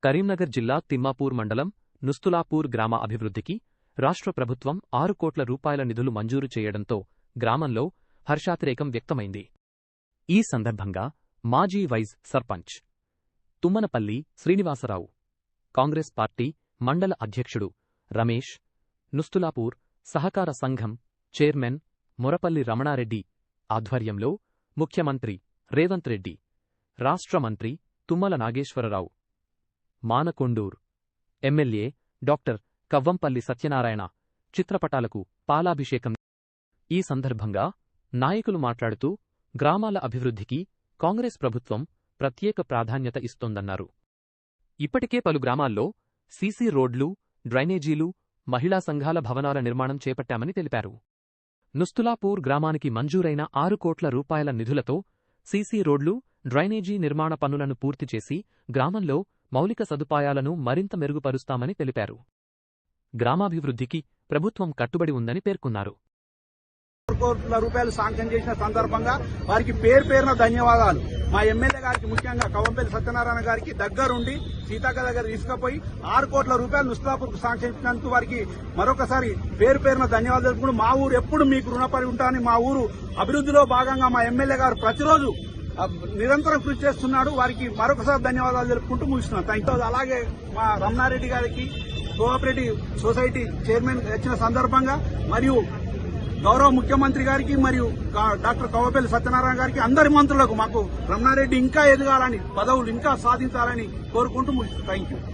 కరీంనగర్ జిల్లా తిమ్మాపూర్ మండలం నుస్తులాపూర్ గ్రామ అభివృద్ధికి రాష్ట్ర ప్రభుత్వం 6 కోట్ల రూపాయల నిధులు మంజూరు చేయడంతో గ్రామంలో హర్షాతిరేకం వ్యక్తమైంది. ఈ సందర్భంగా మాజీ వైస్ సర్పంచ్ తుమ్మనపల్లి శ్రీనివాసరావు, కాంగ్రెస్ పార్టీ మండల అధ్యక్షుడు రమేష్, నుస్తులాపూర్ సహకార సంఘం చైర్మన్ మొరపల్లి రమణారెడ్డి ఆధ్వర్యంలో ముఖ్యమంత్రి రేవంత్ రెడ్డి, రాష్ట్ర మంత్రి తుమ్మల నాగేశ్వరరావు, మానకొండూర్ ఎమ్మెల్యే డాక్టర్ కవ్వంపల్లి సత్యనారాయణ చిత్రపటాలకు పాలాభిషేకం. ఈ సందర్భంగా నాయకులు మాట్లాడుతూ గ్రామాల అభివృద్ధికి కాంగ్రెస్ ప్రభుత్వం ప్రత్యేక ప్రాధాన్యత ఇస్తోందన్నారు. ఇప్పటికే పలు గ్రామాల్లో సీసీ రోడ్లు, డ్రైనేజీలు, మహిళా సంఘాల భవనాల నిర్మాణం చేపట్టామని తెలిపారు. నుస్తులాపూర్ గ్రామానికి మంజూరైన 6 కోట్ల రూపాయల నిధులతో సీసీ రోడ్లు, డ్రైనేజీ నిర్మాణ పనులను పూర్తి చేసి గ్రామంలో మౌలిక సదుపాయాలను మరింత మెరుగుపరుస్తామని తెలిపారు. గ్రామాభివృద్ధికి ప్రభుత్వం కట్టుబడి ఉందని పేర్కొన్నారు. 6 కోట్ల రూపాయలు శాంక్షన్ చేసిన సందర్భంగా వారికి పేరున ధన్యవాదాలు. మా ఎమ్మెల్యే గారికి, ముఖ్యంగా కవ్వంపల్లి సత్యనారాయణ గారికి దగ్గరుండి సీతాక దగ్గర తీసుకుపోయి 6 కోట్ల రూపాయలు నుస్తులాపూర్కు శాంక్షన్ ఇచ్చినందుకు వారికి మరొకసారి పేరున ధన్యవాదాలు తెలుపుకుంటూ మా ఊరు ఎప్పుడు మీకు రుణపడి ఉంటామని, మా ఊరు అభివృద్ధిలో భాగంగా మా ఎమ్మెల్యే గారు ప్రతిరోజు నిరంతరం కృషి చేస్తున్నాడు. వారికి మరొకసారి ధన్యవాదాలు తెలుపుకుంటూ ముగిస్తున్నాం. Thank you. అలాగే మా రమణారెడ్డి గారికి కోఆపరేటివ్ సొసైటీ చైర్మన్ వచ్చిన సందర్భంగా మరియు గౌరవ ముఖ్యమంత్రి గారికి మరియు డాక్టర్ కవ్వంపల్లి సత్యనారాయణ గారికి, అందరి మంత్రులకు మాకు రమణారెడ్డి ఇంకా ఎదగాలని, పదవులు ఇంకా సాధించాలని కోరుకుంటూ ముగిస్తున్నాం. Thank you.